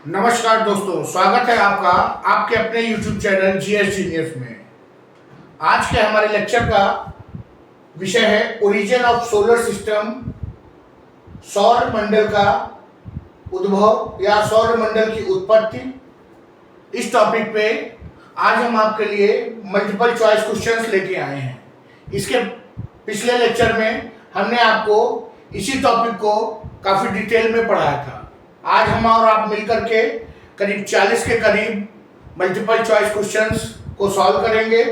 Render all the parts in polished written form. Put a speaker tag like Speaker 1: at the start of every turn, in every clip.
Speaker 1: नमस्कार दोस्तों, स्वागत है आपका आपके अपने YouTube चैनल जीएस जीनियस में। आज के हमारे लेक्चर का विषय है ओरिजिन ऑफ सोलर सिस्टम, सौर मंडल का उद्भव या सौर मंडल की उत्पत्ति। इस टॉपिक पे आज हम आपके लिए मल्टीपल चॉइस क्वेश्चंस लेके आए हैं। इसके पिछले लेक्चर में हमने आपको इसी टॉपिक को काफ़ी डिटेल में पढ़ाया था। आज हम और आप मिलकर के करीब 40 के करीब मल्टीपल चॉइस क्वेश्चंस को सॉल्व करेंगे।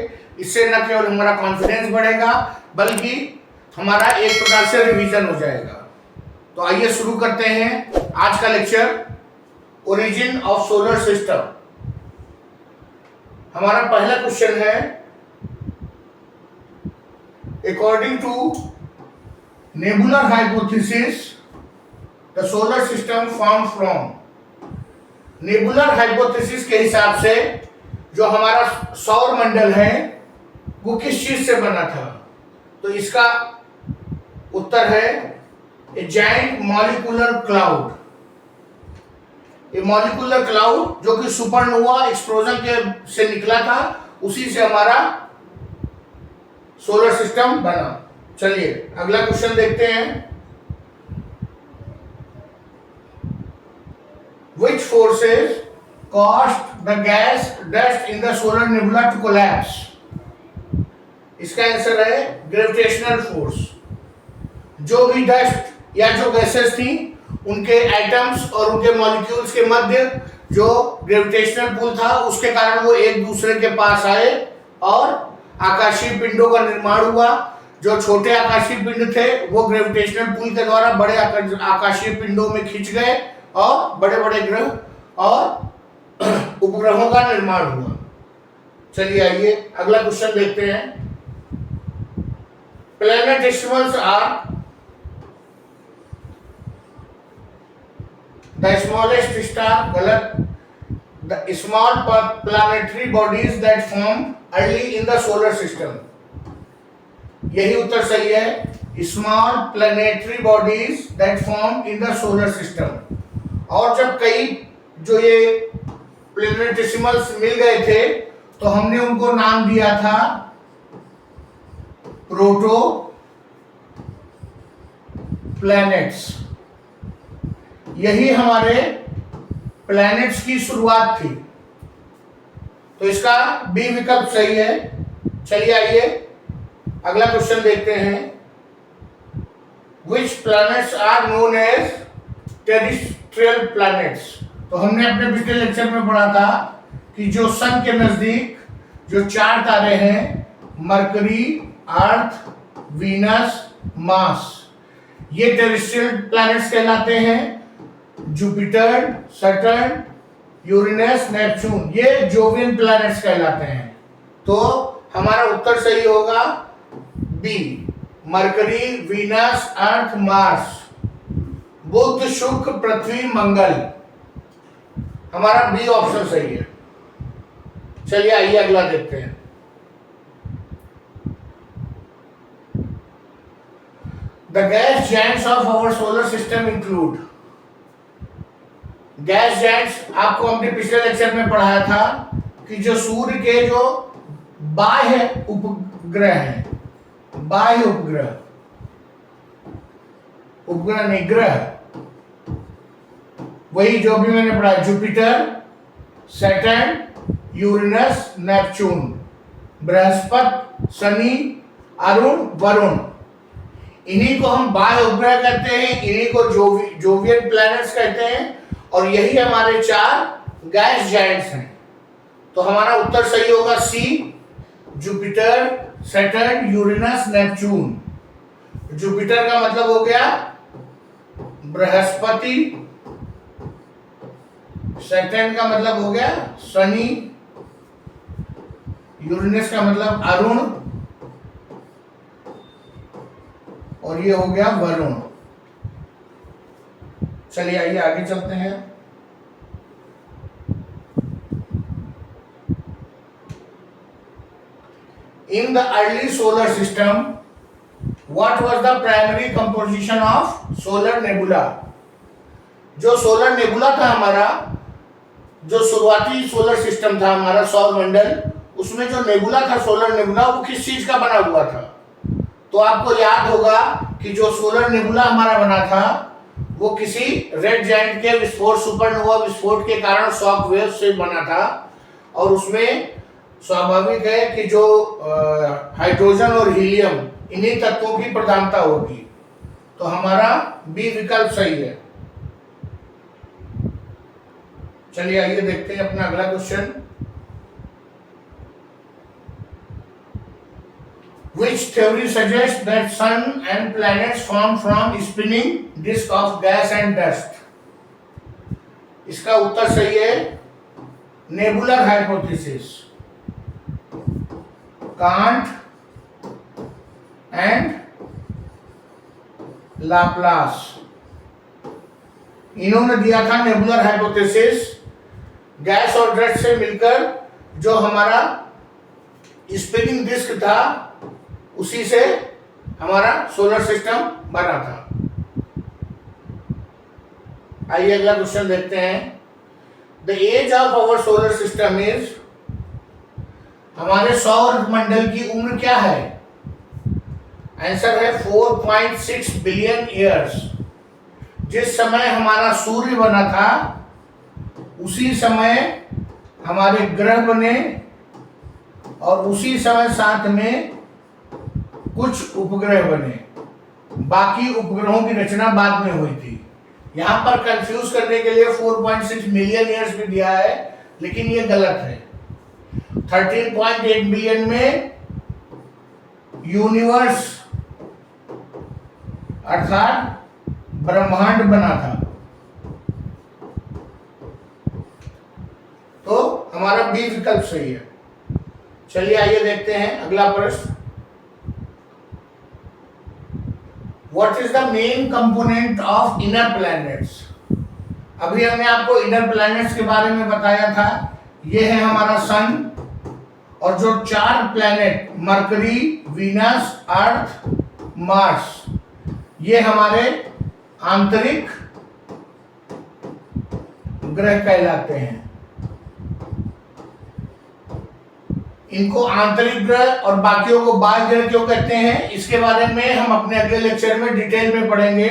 Speaker 1: इससे न केवल हमारा कॉन्फिडेंस बढ़ेगा बल्कि हमारा एक प्रकार से रिवीजन हो जाएगा। तो आइए शुरू करते हैं आज का lecture, origin of solar system. हमारा पहला क्वेश्चन है, according to nebular hypothesis the solar system form from. Nebular hypothesis के हिसाब से जो हमारा सौर मंडल है वो किस चीज से बना था? तो इसका उत्तर है ए जायंट मॉलिक्यूलर क्लाउड। ये मॉलिक्यूलर क्लाउड जो कि सुपरनोवा एक्सप्लोजन के से निकला था, उसी से हमारा सोलर सिस्टम बना। चलिए अगला क्वेश्चन देखते हैं। Which forces caused the gas dust in the solar nebula to collapse? इसका आंसर है ग्रेविटेशनल फोर्स। जो भी डस्ट या जो गैसेस थी उनके एटम्स और उनके मॉलिक्यूल्स के मध्य जो ग्रेविटेशनल पुल था उसके कारण वो एक दूसरे के पास आए और आकाशीय पिंडों का निर्माण हुआ। जो छोटे आकाशीय पिंड थे वो ग्रेविटेशनल पुल के द्वारा बड़े आकाशीय पिंडों में खिंच गए और बड़े बड़े ग्रह और उपग्रहों का निर्माण हुआ। चलिए आइए अगला क्वेश्चन देखते हैं। प्लैनेटेसिमल्स आर द स्मॉलेस्ट स्टार। गलत। The small planetary bodies that form early in the solar system. यही उत्तर सही है, small planetary bodies that form in the solar system. और जब कई जो ये प्लैनेटेसिमल्स मिल गए थे तो हमने उनको नाम दिया था प्रोटो प्लैनेट्स। यही हमारे प्लैनेट्स की शुरुआत थी, तो इसका बी विकल्प सही है। चलिए आइए अगला क्वेश्चन देखते हैं। Which planets are known as terrestrial planets? तो हमने अपने पिछले लेक्चर में पढ़ा था कि जो सन के नजदीक जो 4 तारे हैं, मरकरी, अर्थ, वीनस, मार्स, ये टेरेस्ट्रियल प्लैनेट्स कहलाते हैं। जुपिटर, सैटर्न, यूरेनस, नेपच्यून ये जोवियन प्लैनेट्स कहलाते हैं। तो हमारा उत्तर सही होगा बी, मरकरी, वीनस, अर्थ, मार्स, बुध, शुक्र, पृथ्वी, मंगल। हमारा बी ऑप्शन सही है। चलिए आइए अगला देखते हैं। The gas giants of our solar system include. Gas giants आपको हमने पिछले लेक्चर में पढ़ाया था कि जो सूर्य के जो बाह्य उपग्रह हैं, बाह्य उपग्रह, उपग्रह नहीं ग्रह, वही जो भी मैंने पढ़ा, Jupiter, Saturn, Uranus, Neptune, Brihaspati, Shani, Arun, Varun, इन्हीं को हम बाह्य उपग्रह कहते हैं, इन्हीं को जोवियन प्लैनेट्स कहते हैं और यही हमारे 4 गैस जायंट्स हैं। तो हमारा उत्तर सही होगा C, Jupiter, Saturn, Uranus, Neptune. Jupiter का मतलब हो गया बृहस्पति, सैटर्न का मतलब हो गया शनि, यूरेनस का मतलब अरुण और ये हो गया वरुण। चलिए आइए आगे चलते हैं। In the early solar system what was the primary composition of solar nebula? जो सोलर नेबुला था हमारा जो शुरुआती सोलर सिस्टम था हमारा सौर मंडल, उसमें जो नेबुला था, सोलर नेबुला, वो किस चीज का बना हुआ था? तो आपको याद होगा कि जो सोलर नेबुला हमारा बना था वो किसी रेड जायंट के विस्फोट, सुपरनोवा विस्फोट के कारण शॉक वेव से बना था। और उसमें स्वाभाविक है कि जो हाइड्रोजन और हीलियम, इन्हीं तत्वों की प्रधानता होगी। तो हमारा बी विकल्प सही है। चलिए आइए देखते हैं अपना अगला question. Which theory suggests that sun and planets form from spinning disk of gas and dust? इसका उत्तर सही है nebular hypothesis, can't and Laplace, इन्होंने दिया था नेबुलर हाइपोथेसिस। गैस और डस्ट से मिलकर जो हमारा स्पिनिंग डिस्क था, उसी से हमारा सोलर सिस्टम बना था। आइए अगला क्वेश्चन देखते हैं। The age of our solar system is, हमारे सौर मंडल की उम्र क्या है? आंसर है 4.6 बिलियन ईयर्स। जिस समय हमारा सूर्य बना था उसी समय हमारे ग्रह बने, और उसी समय साथ में कुछ उपग्रह बने। बाकी उपग्रहों की रचना बाद में हुई थी। यहां पर कंफ्यूज करने के लिए 4.6 मिलियन ईयर्स भी दिया है, लेकिन ये गलत है। 13.8 बिलियन में यूनिवर्स अर्थात ब्रह्मांड बना था। तो हमारा बी विकल्प सही है। चलिए आइए देखते हैं अगला प्रश्न। What is the main component of inner planets? अभी हमने आपको इनर प्लैनेट्स के बारे में बताया था। ये है हमारा सन, और जो 4 प्लैनेट मरकरी, वीनस, अर्थ, मार्स, ये हमारे आंतरिक ग्रह कहलाते हैं। इनको आंतरिक ग्रह और बाकियों को बाह्य ग्रह क्यों कहते हैं, इसके बारे में हम अपने अगले लेक्चर में डिटेल में पढ़ेंगे।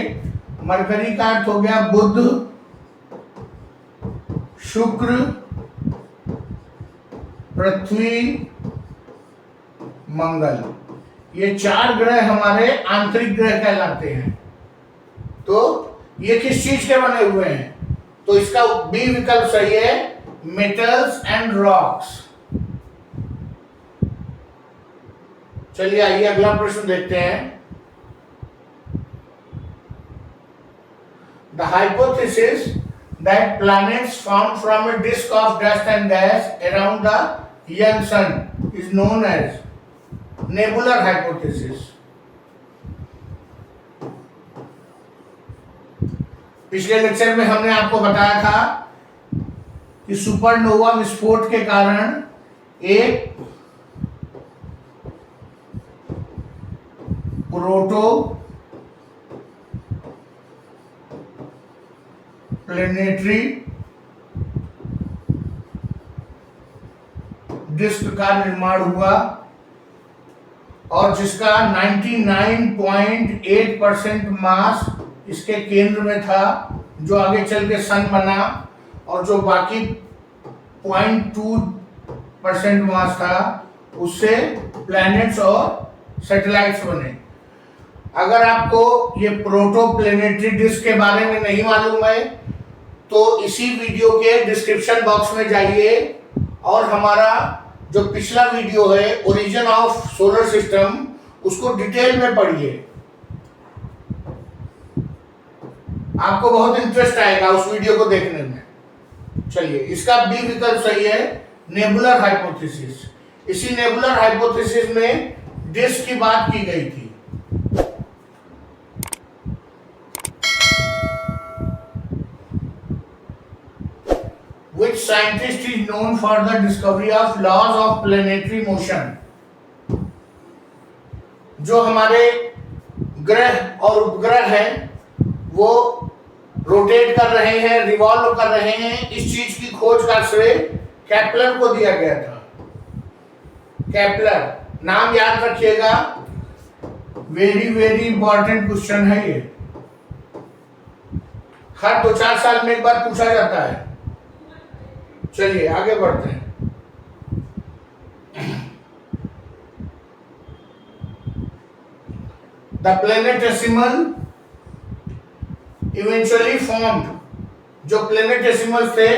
Speaker 1: मरकरी का अर्थ हो गया बुध, शुक्र, पृथ्वी, मंगल, ये 4 ग्रह हमारे आंतरिक ग्रह कहलाते हैं। तो ये किस चीज के बने हुए हैं? तो इसका बी विकल्प सही है, मेटल्स एंड रॉक्स। चलिए आइए अगला प्रश्न देखते हैं। The hypothesis that planets form from a disc of dust and gas around the young sun is known as nebular hypothesis. पिछले लेक्चर में हमने आपको बताया था कि सुपरनोवा विस्फोट के कारण एक प्रोटो प्लेनेटरी डिस्क का निर्माण हुआ, और जिसका 99.8% मास इसके केंद्र में था, जो आगे चल के सन बना, और जो बाकी 0.2% मास था उससे प्लैनेट्स और सैटेलाइट्स बने। अगर आपको ये प्रोटोप्लेनेटरी डिस्क के बारे में नहीं मालूम है तो इसी वीडियो के डिस्क्रिप्शन बॉक्स में जाइए और हमारा जो पिछला वीडियो है ओरिजिन ऑफ सोलर सिस्टम, उसको डिटेल में पढ़िए। आपको बहुत इंटरेस्ट आएगा उस वीडियो को देखने में। चलिए, इसका बी विकल्प सही है, नेबुलर हाइपोथेसिस। इसी नेबुलर हाइपोथेसिस में डिस्क की बात की गई थी। Which scientist is known for the discovery of laws of planetary motion? जो हमारे ग्रह और उपग्रह हैं वो रोटेट कर रहे हैं, रिवॉल्व कर रहे हैं, इस चीज की खोज का श्रेय केपलर को दिया गया था। केपलर नाम याद रखिएगा, वेरी वेरी इंपॉर्टेंट क्वेश्चन है ये, हर 2-4 साल में एक बार पूछा जाता है। चलिए आगे बढ़ते हैं। द प्लेनेटेसिमल इवेंचुअली फॉर्म्ड, जो प्लेनेटेसिमल थे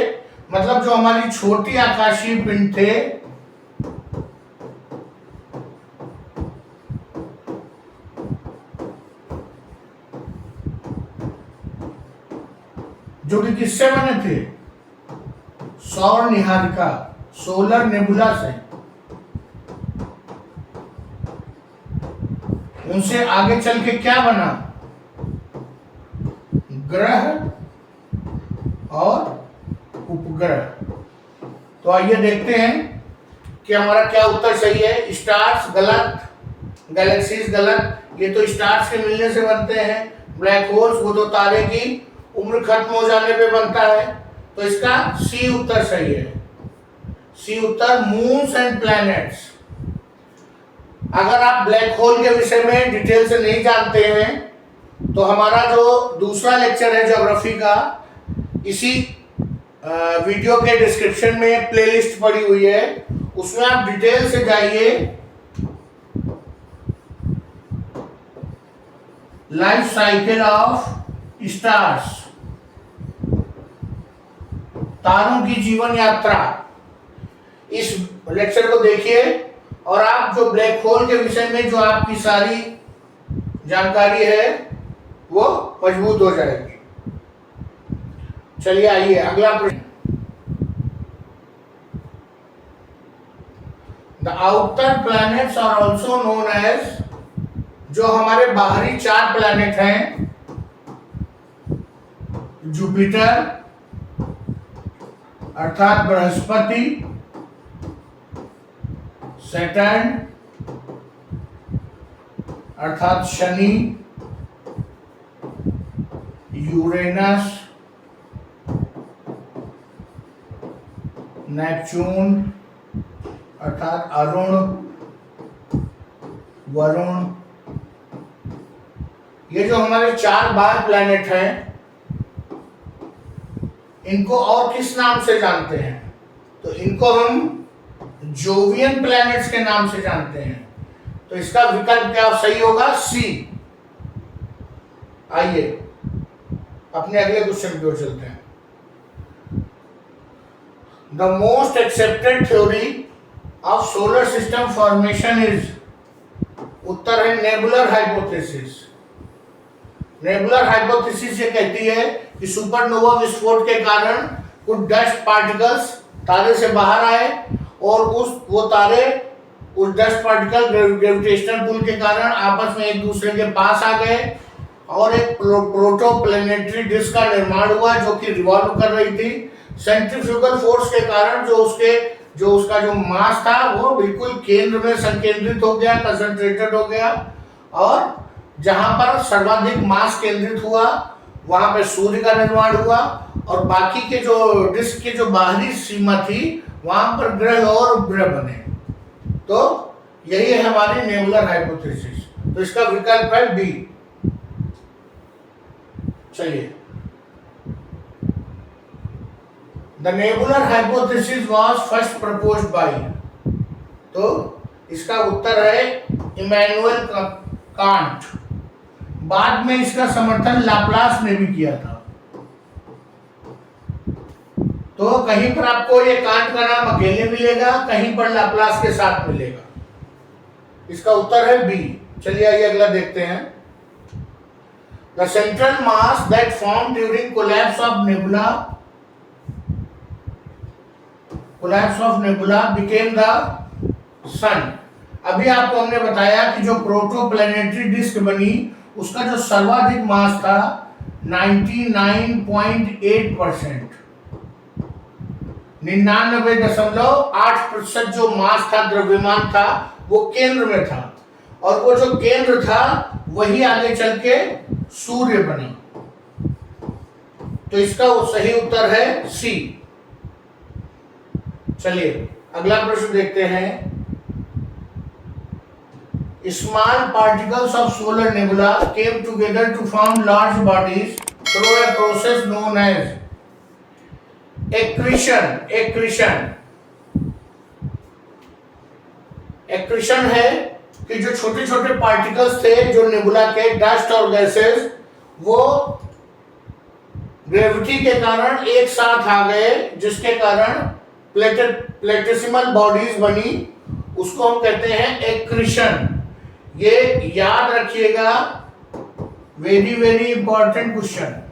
Speaker 1: मतलब जो हमारी छोटी आकाशीय पिंड थे, जो कि किससे बने थे? सौर निहारिका, सोलर नेबुला से। उनसे आगे चल के क्या बना? ग्रह और उपग्रह। तो आइए देखते हैं कि हमारा क्या उत्तर सही है। स्टार्स गलत, गैलेक्सीज गलत, ये तो स्टार्स के मिलने से बनते हैं। ब्लैक होल्स वो तो तारे की उम्र खत्म हो जाने पे बनता है। तो इसका सी उत्तर सही है। सी उत्तर, मून्स एंड प्लैनेट्स। अगर आप ब्लैक होल के विषय में डिटेल से नहीं जानते हैं तो हमारा जो दूसरा लेक्चर है ज्योग्राफी का, इसी वीडियो के डिस्क्रिप्शन में प्लेलिस्ट पड़ी हुई है, उसमें आप डिटेल से जाइए। लाइफ साइकिल ऑफ स्टार्स, तारों की जीवन यात्रा, इस लेक्चर को देखिए और आप जो ब्लैक होल के विषय में जो आपकी सारी जानकारी है वो मजबूत हो जाएगी। चलिए आइए अगला प्रश्न। The outer planets are also known as, जो हमारे बाहरी 4 प्लैनेट हैं, जुपिटर अर्थात बृहस्पति, सैटर्न अर्थात शनि, यूरेनस, नेपच्यून अर्थात अरुण, वरुण। ये जो हमारे 4 बाहर प्लैनेट हैं, इनको और किस नाम से जानते हैं? तो इनको हम जोवियन प्लैनेट्स के नाम से जानते हैं। तो इसका विकल्प क्या सही होगा? सी। आइए अपने अगले क्वेश्चन की ओर चलते हैं। The most accepted theory of solar system formation is, उत्तर है नेबुलर हाइपोथेसिस। नेबुलर हाइपोथेसिस ये कहती है कि सुपरनोवा विस्फोट के कारण कुछ डस्ट पार्टिकल्स तारे से बाहर आए और वो तारे उस डस्ट पार्टिकल ग्रेविटेशनल पुल के कारण आपस में एक दूसरे के पास आ गए और एक प्रोटोप्लैनेटरी डिस्क का निर्माण हुआ जो कि रिवॉल्व कर रही थी। सेंट्रीफ्यूगल फोर्स के कारण जो उसका जो मास था वो बिल्कुल केंद्र में संकेंद्रित हो गया, कंसंट्रेटेड हो गया, और जहां पर सर्वाधिक मास केंद्रित हुआ वहां पे सूर्य का निर्माण हुआ, और बाकी के जो डिस्क के जो बाहरी सीमा थी वहां पर ग्रह और उपग्रह बने। तो यही है हमारी नेबुलर हाइपोथेसिस। तो इसका विकल्प है बी। चलिए, the nebular hypothesis was first proposed by, तो इसका उत्तर है इमैनुअल कांट। बाद में इसका समर्थन लाप्लास ने भी किया था। तो कहीं पर आपको ये कांट का नाम अकेले मिलेगा, कहीं पर लाप्लास के साथ मिलेगा। इसका उत्तर है बी। चलिए आइए अगला देखते हैं। The central mass that form during collapse of nebula became the sun. अभी आपको हमने बताया कि जो प्रोटोप्लैनेटरी डिस्क बनी उसका जो सर्वाधिक मास था 99.8%, 99.8% जो मास था, द्रव्यमान था, वो केंद्र में था, और वो जो केंद्र था वही आगे चल के सूर्य बना। तो इसका वो सही उत्तर है सी। चलिए अगला प्रश्न देखते हैं। Small particles of solar nebula came together to form large bodies through a process known as accretion. Accretion है कि जो छोटे छोटे पार्टिकल्स थे जो नेबुला के, डस्ट और गैसेस, वो ग्रेविटी के कारण एक साथ आ गए, जिसके कारण प्लेटेसिमल बॉडीज बनी, उसको हम कहते हैं एक्रीशन। ये याद रखिएगा, very very important question.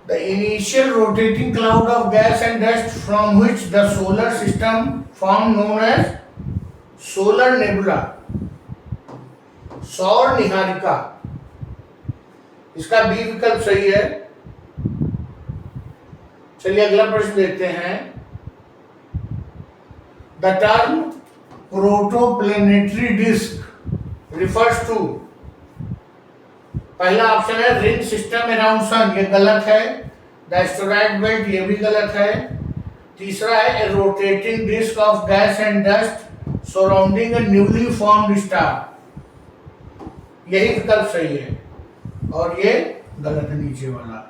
Speaker 1: The initial rotating cloud of gas and dust from which the solar system formed known as solar nebula, सौर निहारिका। इसका बी विकल्प सही है। चलिए अगला प्रश्न देखते हैं। The term protoplanetary disk refers to, पहला ऑप्शन है रिंग सिस्टम अराउंड सन, ये गलत है। द एस्टेरॉयड बेल्ट, ये भी गलत है। तीसरा है rotating disc of gas and dust surrounding a newly formed star, यही विकल्प सही है और ये गलत है नीचे वाला।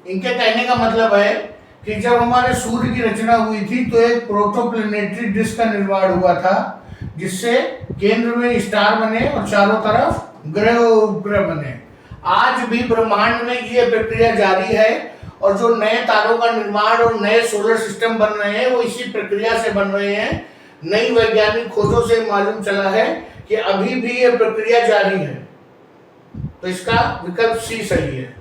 Speaker 1: इनके कहने का मतलब है कि जब हमारे सूर्य की रचना हुई थी तो एक प्रोटोप्लैनेटरी डिस्क का निर्माण हुआ था, जिससे केंद्र में स्टार बने और चारों तरफ ग्रह और उपग्रह बने। आज भी ब्रह्मांड में ये प्रक्रिया जारी है और जो नए तारों का निर्माण और नए सोलर सिस्टम बन रहे हैं वो इसी प्रक्रिया से बन रहे हैं। नई वैज्ञानिक खोजों से मालूम चला है कि अभी भी ये प्रक्रिया जारी है, तो इसका विकल्प सी सही है।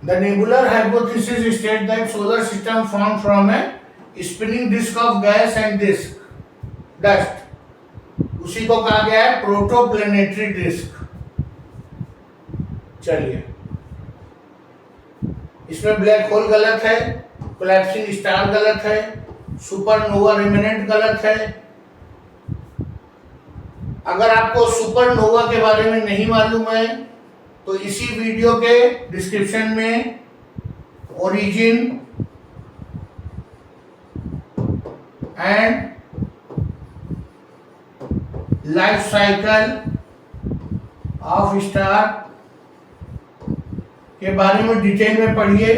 Speaker 1: The nebular hypothesis states that solar system formed from a spinning disk of gas and dust, उसी को कहा गया है प्रोटोप्लैनेटरी डिस्क। चलिए इसमें ब्लैक होल गलत है, कोलैप्सिंग स्टार गलत है, सुपरनोवा रिमेनेंट गलत है। अगर आपको सुपरनोवा के बारे में नहीं मालूम है तो इसी वीडियो के डिस्क्रिप्शन में origin and life cycle of star के बारे में डिटेल में पढ़िए,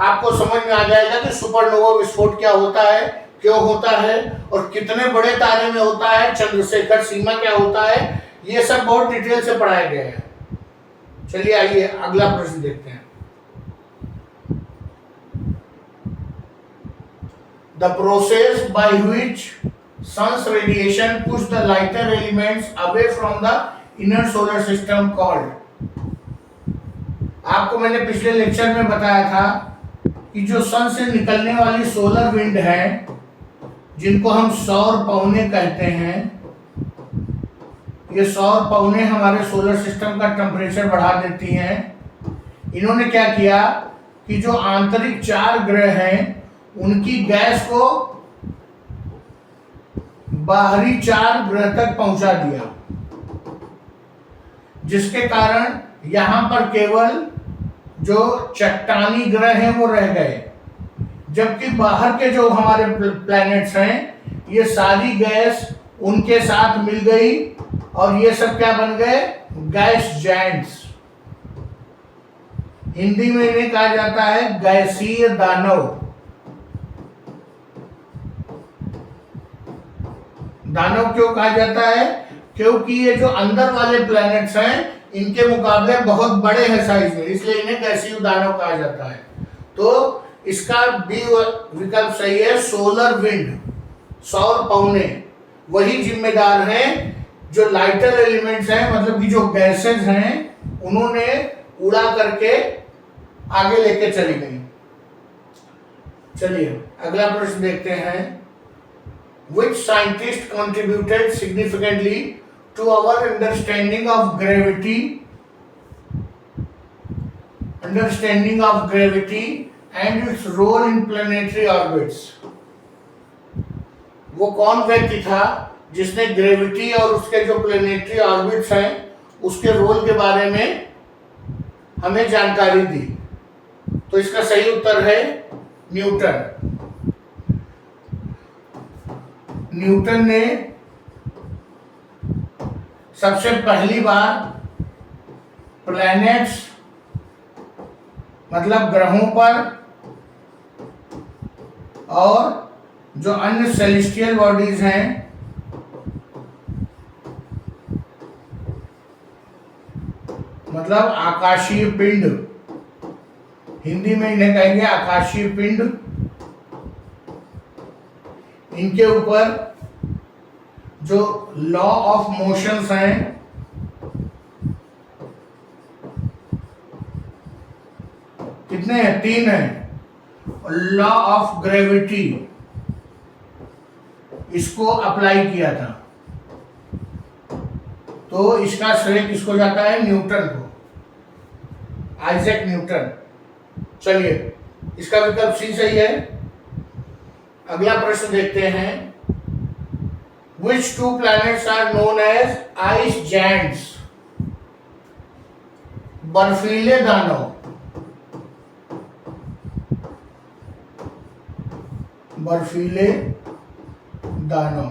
Speaker 1: आपको समझ में आ जाएगा कि सुपरनोवा विस्फोट क्या होता है, क्यों होता है और कितने बड़े तारे में होता है, चंद्रशेखर सीमा क्या होता है, ये सब बहुत डिटेल से पढ़ाया गया है। चलिए आइए अगला प्रश्न देखते हैं। The process by which sun's radiation push the lighter elements away from the inner solar system called, आपको मैंने पिछले लेक्चर में बताया था कि जो सन से निकलने वाली सोलर विंड है, जिनको हम सौर पवने कहते हैं, ये सौर पवने हमारे सोलर सिस्टम का टेम्परेचर बढ़ा देती हैं। इन्होंने क्या किया कि जो आंतरिक 4 ग्रह हैं उनकी गैस को बाहरी 4 ग्रह तक पहुंचा दिया, जिसके कारण यहां पर केवल जो चट्टानी ग्रह हैं वो रह गए, जबकि बाहर के जो हमारे प्लैनेट्स हैं ये सारी गैस उनके साथ मिल गई और ये सब क्या बन गए, गैस जायंट्स। हिंदी में इन्हें कहा जाता है गैसीय दानव। दानव क्यों कहा जाता है, क्योंकि ये जो अंदर वाले प्लैनेट्स हैं इनके मुकाबले बहुत बड़े हैं साइज में, इसलिए इन्हें गैसीय दानव कहा जाता है। तो इसका बी विकल्प सही है, सोलर विंड, सौर पवने वही जिम्मेदार हैं जो लाइटर एलिमेंट्स हैं, मतलब कि जो गैसेज हैं उन्होंने उड़ा करके आगे लेके चली गई। चलिए अगला प्रश्न देखते हैं। Which scientist contributed significantly to our understanding of gravity understanding of gravity and its role in planetary orbits. वो कौन व्यक्ति था जिसने ग्रेविटी और उसके जो प्लैनेटरी ऑर्बिट्स हैं उसके रोल के बारे में हमें जानकारी दी? तो इसका सही उत्तर है न्यूटन। न्यूटन ने सबसे पहली बार प्लैनेट्स मतलब ग्रहों पर और जो अन्य सेलेस्टियल बॉडीज हैं मतलब आकाशीय पिंड, हिंदी में इन्हें कहेंगे आकाशीय पिंड, इनके ऊपर जो लॉ ऑफ मोशंस हैं कितने हैं? 3 हैं। लॉ ऑफ ग्रेविटी इसको अप्लाई किया था। तो इसका श्रेय किसको जाता है? न्यूटन को, आइजैक न्यूटन। चलिए इसका विकल्प सी सही है। अगला प्रश्न देखते हैं। Which two planets are known as ice giants? बर्फीले दानव, बर्फीले दानव।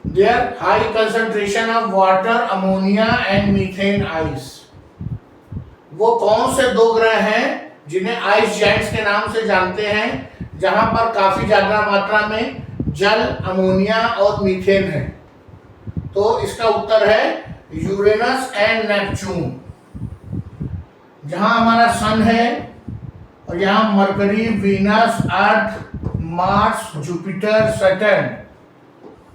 Speaker 1: Their high concentration of water, ammonia and methane ice. वो कौन से 2 ग्रह हैं जिन्हें आइस जायंट्स के नाम से जानते हैं, जहां पर काफी ज्यादा मात्रा में जल, अमोनिया और मीथेन है? तो इसका उत्तर है यूरेनस एंड नेपच्यून। जहां हमारा सन है और यहाँ मरकरी, वीनस, अर्थ, मार्स, जुपिटर, सैटर्न,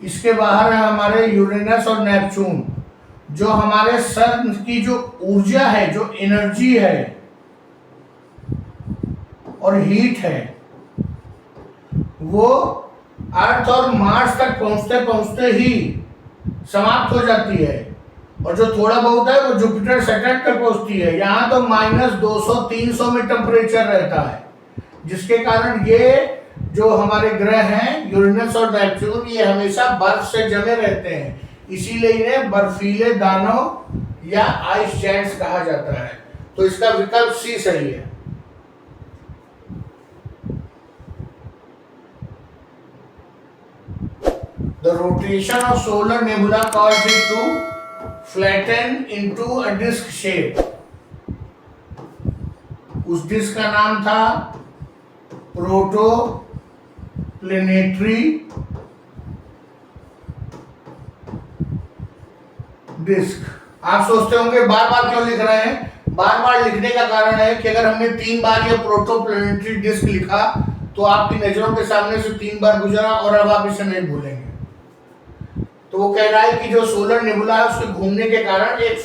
Speaker 1: इसके बाहर है हमारे यूरेनस और नेपच्यून। जो हमारे सन की जो ऊर्जा है, जो एनर्जी है और हीट है, वो अर्थ और मार्स तक पहुंचते पहुंचते ही समाप्त हो जाती है, और जो थोड़ा बहुत है वो जुपिटर, सैटर्न तक पहुंचती है। यहाँ तो -200-300 में टेम्परेचर रहता है, जिसके कारण ये जो हमारे ग्रह हैं यूरेनस और नेपच्यून, ये हमेशा बर्फ से जमे रहते हैं, इसीलिए इन्हें बर्फीले दानव या आइस जायंट्स कहा जाता है। तो इसका विकल्प सी सही है। The rotation of solar nebula caused it to flatten into a disc shape. उस डिस्क का नाम था प्रोटोप्लेनेटरी डिस्क। आप सोचते होंगे बार बार क्यों लिख रहे हैं? बार बार लिखने का कारण है कि अगर हमने 3 बार ये प्रोटोप्लेनेटरी डिस्क लिखा तो आपकी नजरों के सामने से 3 बार गुजरा और अब आप इसे नहीं भूलेंगे। तो वो कह रहा है कि जो सोलर नेबुला है उसके घूमने के कारण एक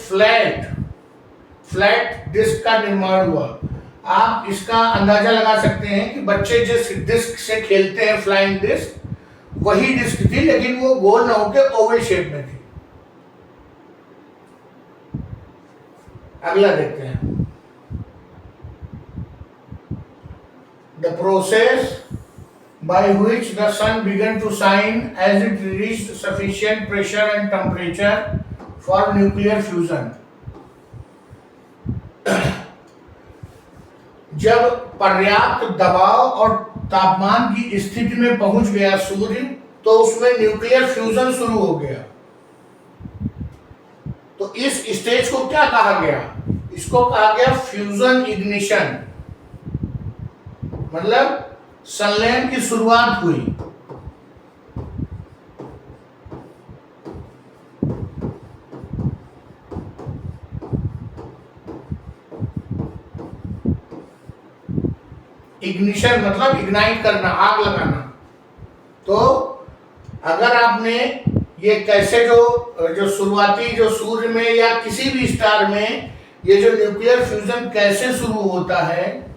Speaker 1: फ्लैट डिस्क का निर्माण हुआ। आप इसका अंदाजा लगा सकते हैं कि बच्चे जिस डिस्क से खेलते हैं, फ्लाइंग डिस्क, वही डिस्क थी, लेकिन वो गोल न होकर ओवल शेप में थी। अगला देखते हैं। The process by which the sun began to shine as it reached sufficient pressure and temperature for nuclear fusion. जब पर्याप्त दबाव और तापमान की स्थिति में पहुंच गया सूर्य, तो उसमें न्यूक्लियर फ्यूजन शुरू हो गया। तो इस स्टेज को क्या कहा गया? इसको कहा गया फ्यूजन इग्निशन, मतलब संलयन की शुरुआत हुई। इग्निशन मतलब इग्नाइट करना, आग लगाना। तो अगर आपने ये कैसे जो शुरुआती जो सूर्य में या किसी भी स्टार में ये जो न्यूक्लियर फ्यूजन कैसे शुरू होता है,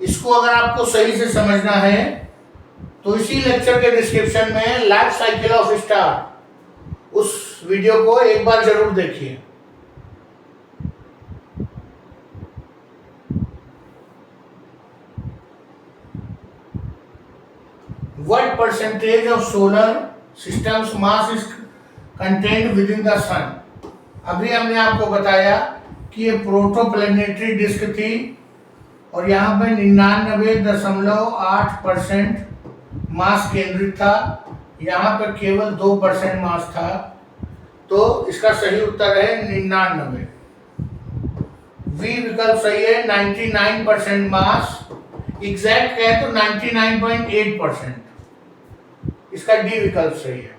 Speaker 1: इसको अगर आपको सही से समझना है तो इसी लेक्चर के डिस्क्रिप्शन में लाइफ साइकिल ऑफ स्टार, उस वीडियो को एक बार जरूर देखिए। What percentage of solar systems mass is contained within the sun? अभी हमने आपको बताया कि ये प्रोटोप्लैनेटरी डिस्क थी और यहाँ पे 99.8% मास केंद्रित था, यहाँ पे केवल 2% मास था, तो इसका सही उत्तर है 99। वी विकल्प सही है, 99% मास। एग्जैक्ट है तो 99.8%, इसका डी विकल्प सही है।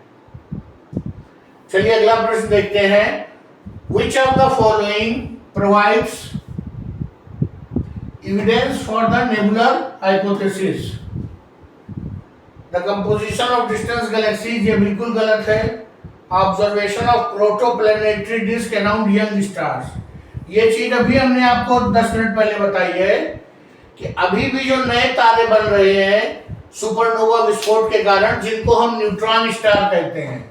Speaker 1: चलिए अगला प्रश्न देखते हैं। Which of the following provides evidence for the nebular hypothesis? The composition of distant galaxies, ये बिल्कुल गलत है। Observation of protoplanetary disk around young stars, ये चीज अभी हमने आपको 10 मिनट पहले बताई है कि अभी भी जो नए तारे बन रहे हैं सुपरनोवा विस्फोट के कारण, जिनको हम न्यूट्रॉन स्टार कहते हैं,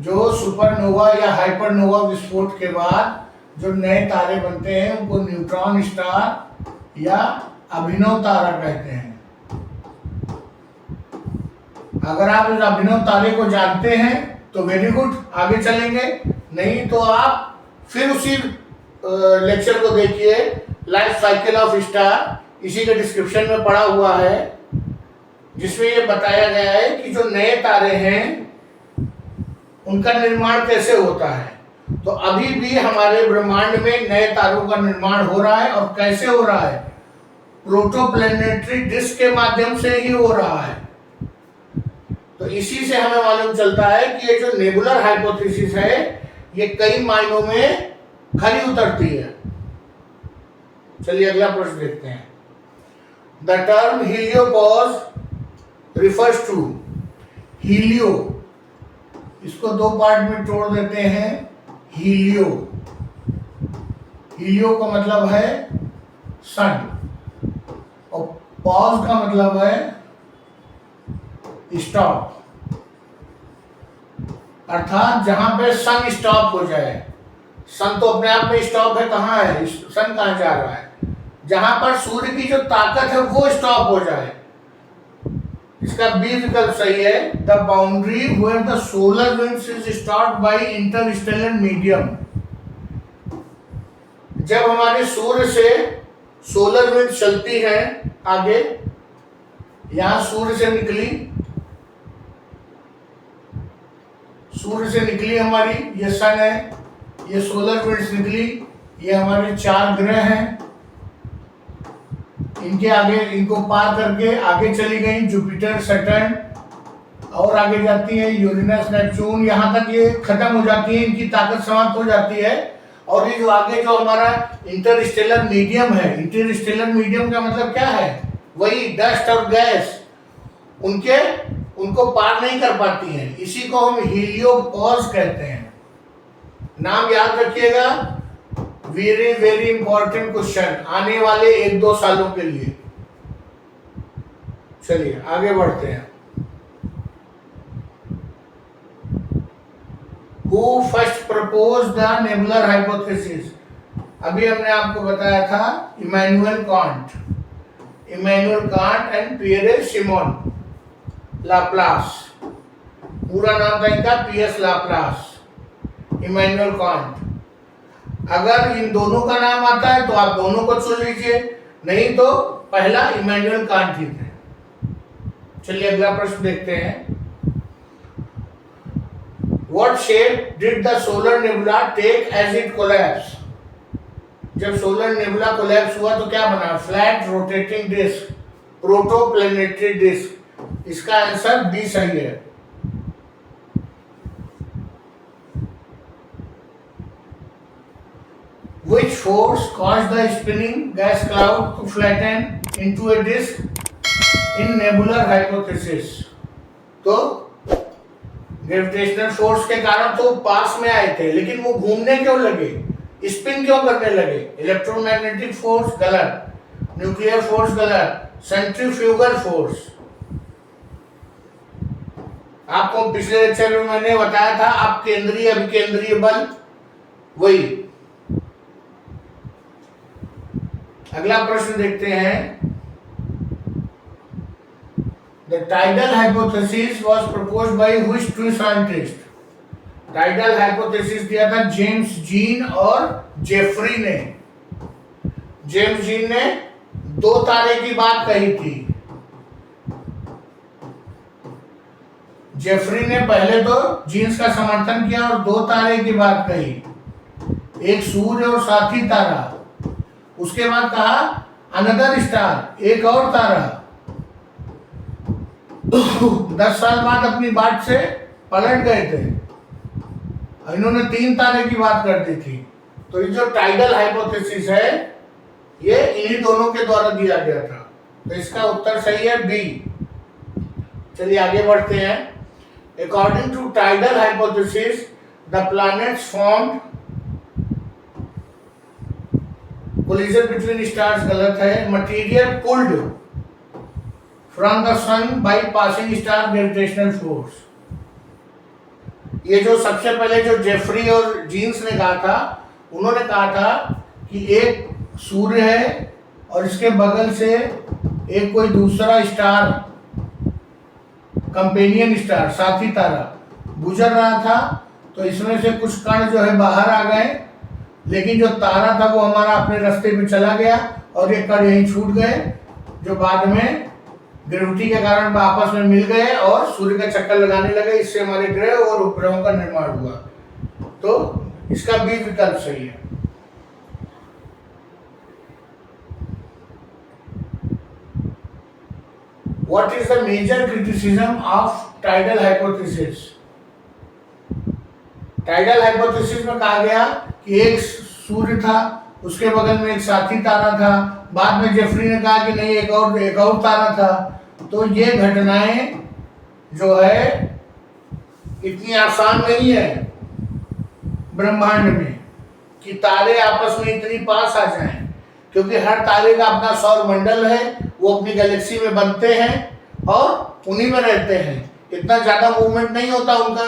Speaker 1: जो सुपरनोवा या हाइपरनोवा विस्फोट के बाद जो नए तारे बनते हैं उनको न्यूट्रॉन स्टार या अभिनव तारा कहते हैं। अगर आप इस अभिनव तारे को जानते हैं तो वेरी गुड, आगे चलेंगे, नहीं तो आप फिर उसी लेक्चर को देखिए, लाइफ साइकिल ऑफ स्टार, इसी के डिस्क्रिप्शन में पड़ा हुआ है, जिसमें ये बताया गया है कि जो नए तारे हैं उनका निर्माण कैसे होता है। तो अभी भी हमारे ब्रह्मांड में नए तारों का निर्माण हो रहा है, और कैसे हो रहा है? प्रोटोप्लैनेटरी डिस्क के माध्यम से ही हो रहा है। तो इसी से हमें मालूम चलता है कि ये जो नेबुलर हाइपोथेसिस है ये कई मायनों में खरी उतरती है। चलिए अगला प्रश्न देखते हैं। The term heliopause refers to, helio, इसको दो पार्ट में तोड़ देते हैं। हीलियो, हीलियो का मतलब है सन, और पॉज का मतलब है स्टॉप, अर्थात जहां पे सन स्टॉप हो जाए। सन तो अपने आप में स्टॉप है, कहाँ है सन, कहाँ जा रहा है? जहां पर सूर्य की जो ताकत है वो स्टॉप हो जाए। इसका बी विकल्प सही है। The boundary where the solar winds is stopped by interstellar medium, जब हमारे सूर्य से सोलर विंड चलती है आगे, यहां सूर्य से निकली, सूर्य से निकली हमारी, ये सन है, ये सोलर विंड्स निकली, ये हमारे 4 ग्रह हैं, इनके आगे, इनको पार करके आगे चली गई जुपिटर, सैटर्न, और आगे जाती है यूरेनस, नेपच्यून, यहाँ तक ये खत्म हो जाती है, इनकी ताकत समाप्त हो जाती है। और ये जो आगे जो हमारा इंटरस्टेलर मीडियम है, इंटरस्टेलर मीडियम का मतलब क्या है? वही डस्ट और गैस, उनको पार नहीं कर पाती हैं, इसी को हम हीलियोपॉज कहते हैं। नाम याद रखिएगा, वेरी वेरी इंपॉर्टेंट क्वेश्चन आने वाले 1-2 सालों के लिए। चलिए आगे बढ़ते हैं। Who first proposed the nebular hypothesis? अभी हमने आपको बताया था Immanuel Kant, Immanuel Kant and Pierre Simon Laplace, पूरा नाम था इनका पीएस लाप्लास, इमैनुअल कांट। अगर इन दोनों का नाम आता है तो आप दोनों को चुन लीजिए, नहीं तो पहला इमैनुअल कांट ही थे। चलिए अगला प्रश्न देखते हैं। What shape did the solar nebula take as it collapsed? जब सोलर नेबुला कोलैप्स हुआ तो क्या बना? Flat rotating disk, protoplanetary disk. इसका आंसर बी सही है। Which force caused the spinning gas cloud to flatten into a disk in nebular hypothesis? तो gravitational force के कारण तो पास में आए थे, लेकिन वो घूमने क्यों लगे, स्पिन क्यों करने लगे? इलेक्ट्रोमैग्नेटिक फोर्स गलत, न्यूक्लियर फोर्स गलत, सेंट्रीफ्यूगल फोर्स। आपको पिछले लेक्चर में मैंने बताया था, आप केंद्रीय अभिकेंद्रीय बल, वही। अगला प्रश्न देखते हैं। The tidal hypothesis was proposed by which two scientists? Tidal hypothesis दिया था जेम्स जीन और जेफरी ने। जेम्स जीन ने दो तारे की बात कही थी। जेफरी ने पहले तो जीन्स का समर्थन किया और दो तारे की बात कही, एक सूर्य और साथी तारा। उसके बाद कहा अनदर स्टार, एक और तारा। 10 साल बाद अपनी बात से पलट गए थे, इन्होंने 3 तारे की बात कर दी थी। तो ये जो टाइडल हाइपोथेसिस है ये इन्हीं दोनों के द्वारा दिया गया था। तो इसका उत्तर सही है बी। चलिए आगे बढ़ते हैं। According to tidal hypothesis the planets formed, collision between stars गलत है, material pulled from the sun by passing star gravitational force. ये जो सबसे पहले जो जेफरी और जीन्स ने कहा था, उन्होंने कहा था कि एक सूर्य है और इसके बगल से एक कोई दूसरा स्टार, कंपेनियन स्टार, साथी तारा गुजर रहा था। तो इसमें से कुछ कण जो है बाहर आ गए, लेकिन जो तारा था वो हमारा अपने रास्ते में चला गया और ये कण यहीं छूट गए, जो बाद में ग्रेविटी के कारण आपस में मिल गए और सूर्य का चक्कर लगाने लगे। इससे हमारे ग्रह और उपग्रहों का निर्माण हुआ। तो इसका बी विकल्प सही है। What is the major criticism of tidal hypothesis? Tidal hypothesis में कहा गया कि एक सूर्य था, उसके बगल में एक साथी तारा था। बाद में जेफरी ने कहा कि नहीं, एक और तारा था। तो ये घटनाएं जो है इतनी आसान नहीं है ब्रह्मांड में कि तारे आपस में इतनी पास आ जाएं, क्योंकि हर तारे का अपना सौर मंडल है, वो अपनी गैलेक्सी में बनते हैं और उन्हीं में रहते हैं। इतना ज्यादा मूवमेंट नहीं होता उनका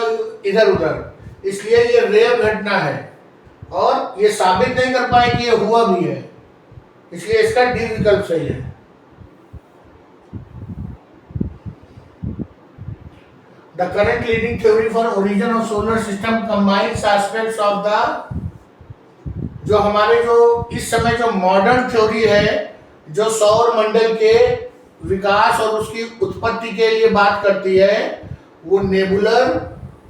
Speaker 1: इधर उधर, इसलिए ये रेयर घटना है और ये साबित नहीं कर पाए कि ये हुआ भी है। इसलिए इसका डी विकल्प सही है। The current leading theory for origin of solar system combines aspects of the, जो हमारे जो इस समय जो मॉडर्न थ्योरी है, जो सौर मंडल के विकास और उसकी उत्पत्ति के लिए बात करती है, वो नेबुलर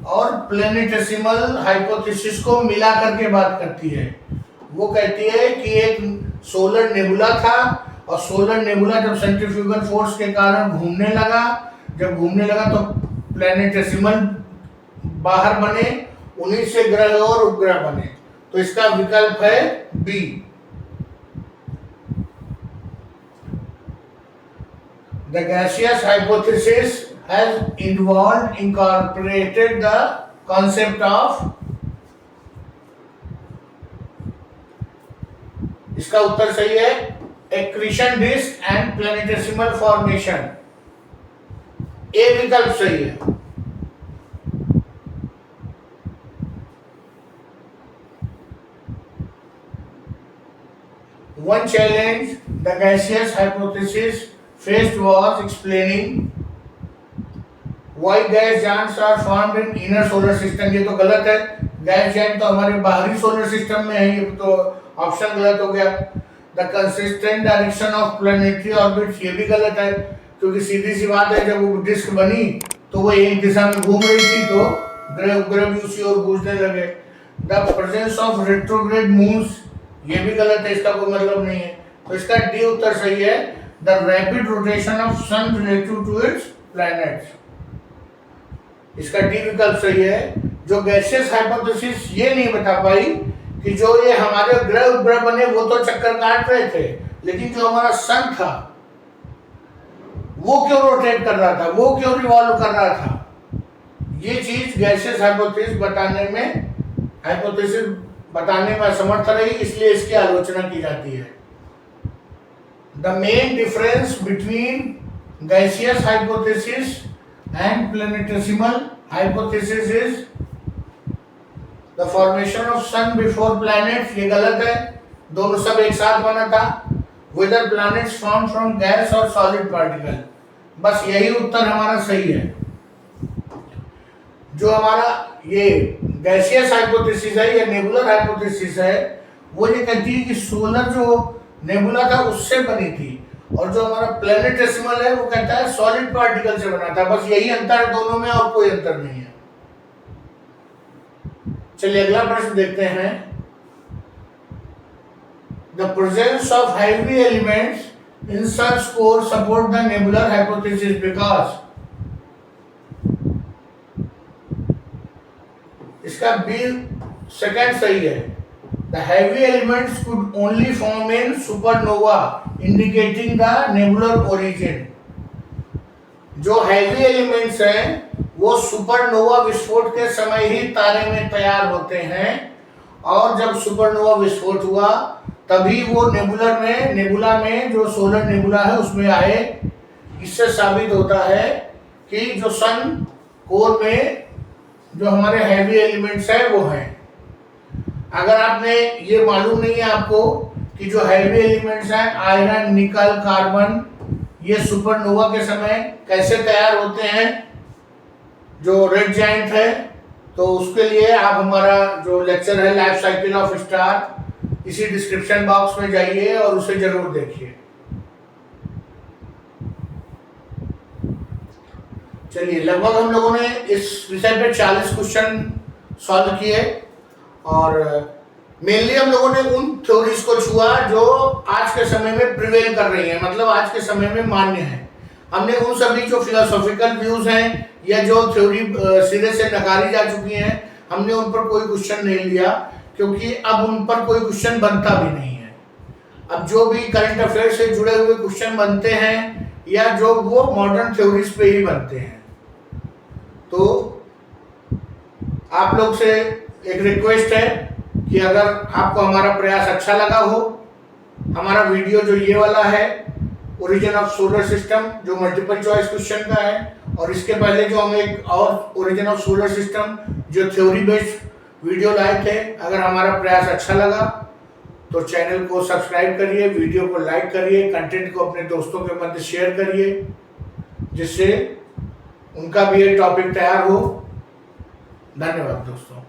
Speaker 1: और प्लेनेटेसिमल हाइपोथेसिस को मिला करके बात करती है। वो कहती है कि एक सोलर नेबुला था और सोलर नेबुला जब सेंट्रीफ्यूगल फोर्स के कारण घूमने लगा, जब घूमने लगा तो प्लेनेटेसिमल बाहर बने, उन्हीं से ग्रह और उपग्रह बने। तो इसका विकल्प है B. The gaseous hypothesis has incorporated the concept of, इसका उत्तर सही है एक्रीशन डिस्क एंड प्लेनेटेसिमल फॉर्मेशन। ए विकल्प सही है। One challenge the gaseous hypothesis faced was explaining why gas giants are formed in inner solar system। ये तो गलत है, गैस जाइंट तो हमारे बाहरी सोलर सिस्टम में है, ये तो ऑप्शन गलत हो गया। The consistent direction of planetary orbits, ये भी गलत है, क्योंकि सीधी सी बात है जब वो डिस्क बनी तो वो एक दिशा में घूम रही थी, तो ग्रह उपग्रह भी उसी ओर घूमने लगे। The presence of retrograde moons, ये भी गलत है, इसका कोई मतलब नहीं है। तो इसका डी उत्तर सही है, the rapid rotation of sun relative to its planets. इसका डी विकल्प सही है। जो गैसियस हाइपोथेसिस ये नहीं बता पाई कि जो ये हमारे ग्रह उपग्रह बने वो तो चक्कर काट रहे थे, लेकिन जो हमारा सन था वो क्यों रोटेट कर रहा था, वो क्यों रिवॉल्व कर रहा था, ये चीज गैसियस हाइपोथेसिस बताने में असमर्थ रही, इसलिए इसकी आलोचना की जाती है। The main difference between gaseous hypothesis and planetesimal hypothesis is the formation of sun before planets, ये गलत है, दोनों सब एक साथ बना था। Whether planets form from gas और सॉलिड पार्टिकल, बस यही उत्तर हमारा सही है। जो हमारा ये गैसियस हाइपोथेसिस है या नेबुलर हाइपोथेसिस है, वो ये कहती है कि सोलर जो नेबुला था उससे बनी थी, और जो हमारा प्लैनेटेसिमल है वो कहता है सॉलिड पार्टिकल से बना था। बस यही अंतर है दोनों में, और कोई अंतर नहीं है। चलिए अगला प्रश्न देखते हैं। The presence of heavy elements in such core support the nebular hypothesis because, इसका बी सेकंड सही है। The heavy elements could only form in supernova indicating the nebular origin. जो हैवी एलिमेंट्स हैं वो सुपरनोवा विस्फोट के समय ही तारे में तैयार होते हैं, और जब सुपरनोवा विस्फोट हुआ तभी वो नेबुला में जो सोलर नेबुला है उसमें आए। इससे साबित होता है कि जो सन कोर में जो हमारे हैवी एलिमेंट्स हैं वो हैं। अगर आपने ये मालूम नहीं है आपको कि जो हैवी एलिमेंट्स हैं आयरन, निकल, कार्बन, ये सुपरनोवा के समय कैसे तैयार होते हैं, जो रेड जायंट है, तो उसके लिए आप हमारा जो लेक्चर है लाइफ साइकिल ऑफ स्टार, इसी डिस्क्रिप्शन बॉक्स में जाइए और उसे जरूर देखिए। चलिए लगभग हम लोगों ने इस विषय पे 40 क्वेश्चन सॉल्व किए, और मेनली हम लोगों ने उन थ्योरीज को छुआ जो आज के समय में प्रिवेल कर रही हैं, मतलब आज के समय में मान्य है। हमने उन सभी जो फिलोसॉफिकल व्यूज हैं या जो थ्योरी सिरे से नकारी जा चुकी हैं, हमने उन पर कोई क्वेश्चन नहीं लिया, क्योंकि अब उन पर कोई क्वेश्चन बनता भी नहीं है। अब जो भी करंट अफेयर से जुड़े हुए क्वेश्चन बनते हैं या जो वो मॉडर्न थ्योरीज पे ही बनते हैं। तो आप लोग से एक रिक्वेस्ट है कि अगर आपको हमारा प्रयास अच्छा लगा हो, हमारा वीडियो जो ये वाला है ओरिजिन ऑफ सोलर सिस्टम जो मल्टीपल चॉइस क्वेश्चन का है, और इसके पहले जो हम एक और ओरिजिन ऑफ सोलर सिस्टम जो थ्योरी बेस्ड वीडियो लाए थे, अगर हमारा प्रयास अच्छा लगा तो चैनल को सब्सक्राइब करिए, वीडियो को लाइक करिए, कंटेंट को अपने दोस्तों के मध्य शेयर करिए, जिससे उनका भी ये टॉपिक तैयार हो। धन्यवाद दोस्तों।